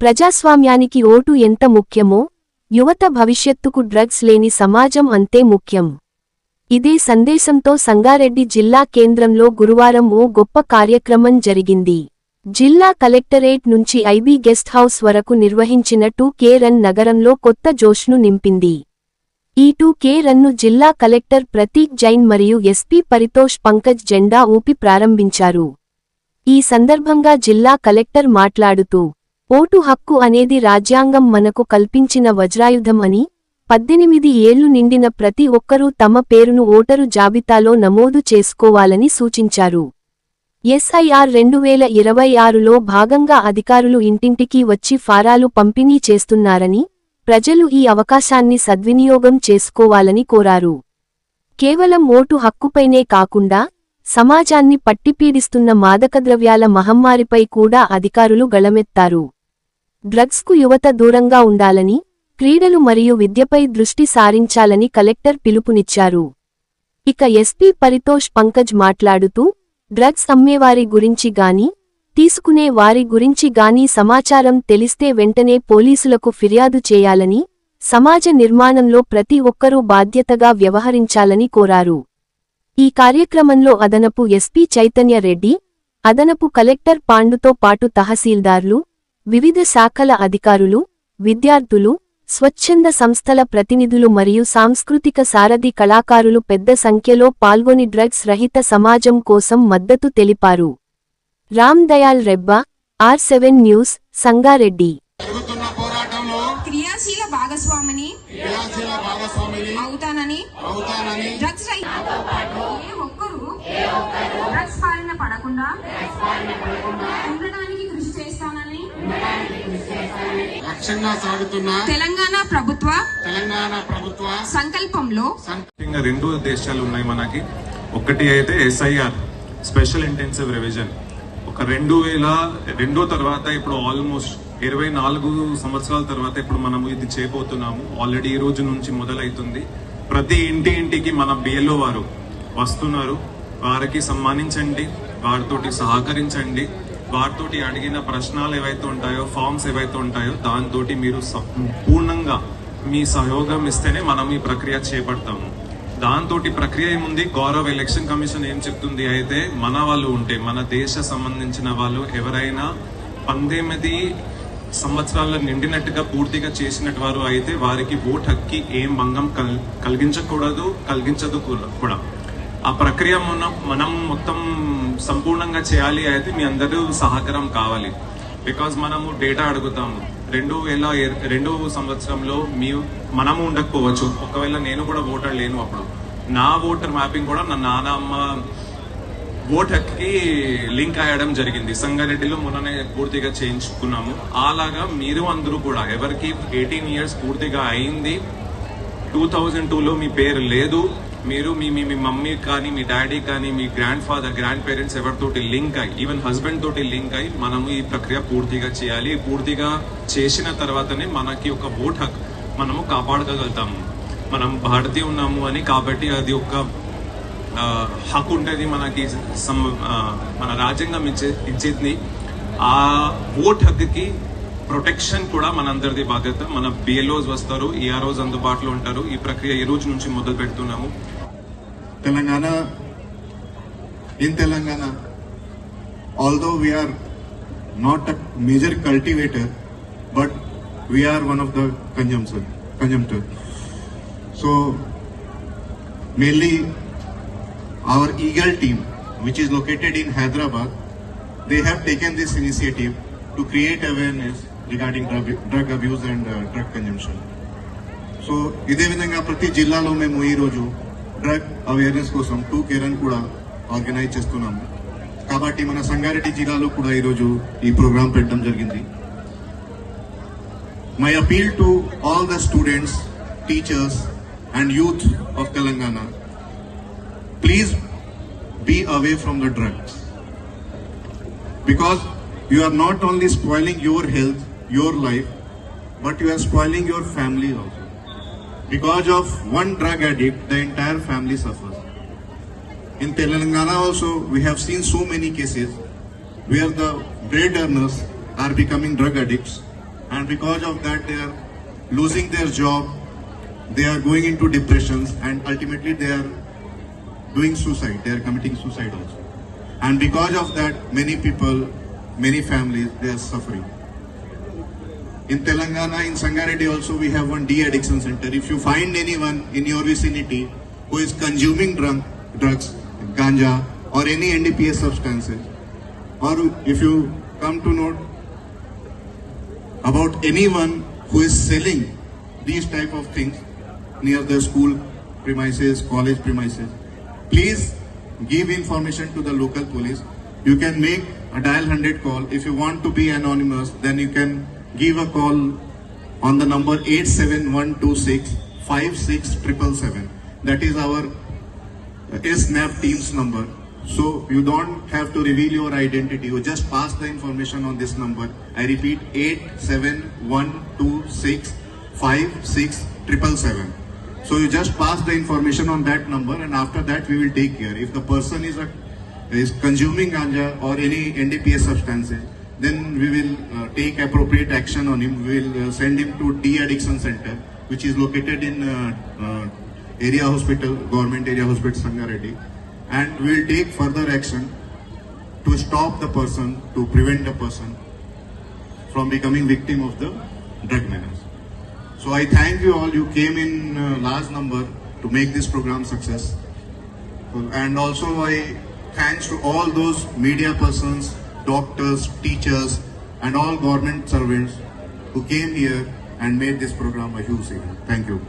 ప్రజాస్వామ్యానికి ఓటు ఎంత ముఖ్యమో యువత భవిష్యత్తుకు డ్రగ్స్ లేని సమాజం అంతే ముఖ్యం. ఇదే సందేశంతో సంగారెడ్డి జిల్లా కేంద్రంలో గురువారం ఓ గొప్ప కార్యక్రమం జరిగింది. జిల్లా కలెక్టరేట్ నుంచి ఐబీ గెస్ట్ హౌస్ వరకు నిర్వహించిన 2K రన్ నగరంలో కొత్త జోష్ను నింపింది. ఈ 2K రన్ను జిల్లా కలెక్టర్ ప్రతీక్ జైన్ మరియు ఎస్పీ పరితోష్ పంకజ్ జెండా ఊపి ప్రారంభించారు. ఈ సందర్భంగా జిల్లా కలెక్టర్ మాట్లాడుతూ, ఓటు హక్కు అనేది రాజ్యాంగం మనకు కల్పించిన వజ్రాయుధం అని, 18 ఏళ్లు నిండిన ప్రతి ఒక్కరూ తమ పేరును ఓటరు జాబితాలో నమోదు చేసుకోవాలని సూచించారు. SIR 2026లో భాగంగా అధికారులు ఇంటింటికి వచ్చి ఫారాలు పంపిణీ చేస్తున్నారని, ప్రజలు ఈ అవకాశాన్ని సద్వినియోగం చేసుకోవాలని కోరారు. కేవలం ఓటు హక్కుపైనే కాకుండా సమాజాన్ని పట్టిపీడిస్తున్న మాదకద్రవ్యాల మహమ్మారిపై కూడా అధికారులు గళమెత్తారు. డ్రగ్స్కు యువత దూరంగా ఉండాలని, క్రీడలు మరియు విద్యపై దృష్టి సారించాలని కలెక్టర్ పిలుపునిచ్చారు. ఇక ఎస్పీ పరితోష్ పంకజ్ మాట్లాడుతూ, డ్రగ్స్ అమ్మేవారి గురించి గానీ, తీసుకునే వారి గురించి గానీ సమాచారం తెలిస్తే వెంటనే పోలీసులకు ఫిర్యాదు చేయాలని, సమాజ నిర్మాణంలో ప్రతి ఒక్కరూ బాధ్యతగా వ్యవహరించాలని కోరారు. ఈ కార్యక్రమంలో అదనపు ఎస్పీ చైతన్య రెడ్డి, అదనపు కలెక్టర్ పాండుతో పాటు తహసీల్దార్లు, వివిధ శాఖల అధికారులు, విద్యార్థులు, స్వచ్ఛంద సంస్థల ప్రతినిధులు మరియు సాంస్కృతిక సారథి కళాకారులు పెద్ద సంఖ్యలో పాల్గొని డ్రగ్స్ రహిత సమాజం కోసం మద్దతు తెలిపారు. Ram Dayal Rebba, R7 news, Sangareddy. క్రియాశీల భాగస్వామిని అవుతానని, డ్రగ్స్ ఏ ఒక్కరూ డ్రగ్స్ బారిన పడకుండా ఉండడానికి కృషి చేస్తానని లక్ష్యంగా సాగుతున్న తెలంగాణ ప్రభుత్వ సంకల్పంలో రెండు దేశాలు ఉన్నాయి మనకి. ఒకటి అయితే SIR స్పెషల్ ఇంటెన్సివ్ రివిజన్, ఒక 2002 తర్వాత ఇప్పుడు ఆల్మోస్ట్ 24 సంవత్సరాల తర్వాత ఇప్పుడు మనము ఇది చేయబోతున్నాము. ఆల్రెడీ ఈ రోజు నుంచి మొదలవుతుంది. ప్రతి ఇంటికి మన BLO వారు వస్తున్నారు. వారికి సన్మానించండి, వారితోటి సహకరించండి, వారితోటి అడిగిన ప్రశ్నలు ఏవైతే ఉంటాయో, ఫామ్స్ ఏవైతే ఉంటాయో దాంతో మీరు పూర్ణంగా మీ సహయోగం ఇస్తేనే మనం ఈ ప్రక్రియ చేపడతాము. దాంతో ప్రక్రియ ఏముంది, గౌరవ ఎలక్షన్ కమిషన్ ఏం చెప్తుంది అయితే, మన వాళ్ళు ఉంటే మన దేశ సంబంధించిన వాళ్ళు ఎవరైనా 18 సంవత్సరాల నిండినట్టుగా పూర్తిగా చేసినట్టు వారు అయితే వారికి ఓటు హక్కి ఏం భంగం కలిగించదు కూడా. ఆ ప్రక్రియ మనం మొత్తం సంపూర్ణంగా చేయాలి అయితే మీ అందరూ సహకారం కావాలి. బికాజ్ మనము డేటా అడుగుతాము. 2002 సంవత్సరంలో మనము ఉండకపోవచ్చు, ఒకవేళ నేను కూడా ఓటర్ లేను. అప్పుడు నా ఓటర్ మ్యాపింగ్ కూడా నా నాన్నమ్మ ఓట్ హక్కి లింక్ అయ్యడం జరిగింది. సంగారెడ్డిలో మొన్ననే పూర్తిగా చేయించుకున్నాము. అలాగా మీరు అందరూ కూడా ఎవరికి 18 ఇయర్స్ పూర్తిగా అయింది, 2002లో మీ పేరు లేదు, మీరు మీ మమ్మీ కానీ మీ డాడీ కానీ మీ గ్రాండ్ పేరెంట్స్ ఎవరితోటి లింక్ అయ్యి, ఈవెన్ హస్బెండ్ తోటి లింక్ అయ్యి మనము ఈ ప్రక్రియ పూర్తిగా చేయాలి. పూర్తిగా చేసిన తర్వాతనే మనకి ఒక ఓట్ హక్ మనము కాపాడగలుగుతాము. మనం భారతీయ ఉన్నాము అని, కాబట్టి అది ఒక హక్కు ఉంటుంది మనకి. మన రాజ్యాంగం ఇచ్చేది. ఆ ఓట్ హక్కుకి ప్రొటెక్షన్ కూడా మనందరిది బాధ్యత. మన BLOs వస్తారు, EROs అందుబాటులో ఉంటారు. ఈ ప్రక్రియ ఈ రోజు నుంచి మొదలు పెడుతున్నాము. Telangana, although we are not a major cultivator, but we are one of the consumptor. So mainly our Eagle team, which is located in Hyderabad, they have taken this initiative to create awareness regarding drug abuse and drug consumption. So ఇదే విధంగా ప్రతి జిల్లాలో మేము ఈ రోజు drug awareness కోసం 2K run కూడా organise చేస్తున్నాము. కాబట్టి మన సంగారెడ్డి జిల్లాలో కూడా ఈరోజు ఈ ప్రోగ్రామ్ పెట్టడం జరిగింది. My appeal to all the students, teachers and youth of Telangana, please be away from the drugs, because you are not only spoiling your health, your life, but you are spoiling your family also. Because of one drug addict, the entire family suffers. In Telangana also, we have seen so many cases where the bread earners are becoming drug addicts and because of that they are losing their job, they are going into depressions, and ultimately they are doing suicide, they are committing suicide also. And because of that, many people, many families, they are suffering. In Telangana, in Sangareddy also, we have one de-addiction center. If you find anyone in your vicinity who is consuming drugs, ganja, or any NDPS substances, or if you come to know about anyone who is selling these type of things near the school premises, college premises, please give information to the local police. You can make a dial 100 call. If you want to be anonymous, then you can give a call on the number 87126 56777. That is our SNAP team's number. So you don't have to reveal your identity. You just pass the information on this number. I repeat, 87126 56777. So you just pass the information on that number, and after that we will take care. If the person is consuming ganja or any NDPS substances, then we will take appropriate action on him. We will send him to de-addiction center, which is located in area hospital, government area hospital Sangareddy, and we will take further action to stop the person, to prevent the person from becoming victim of the drug menace. So I thank you all. You came in large number to make this program success, and also I thanks to all those media persons, doctors, teachers, and all government servants who came here and made this program a huge event. Thank you.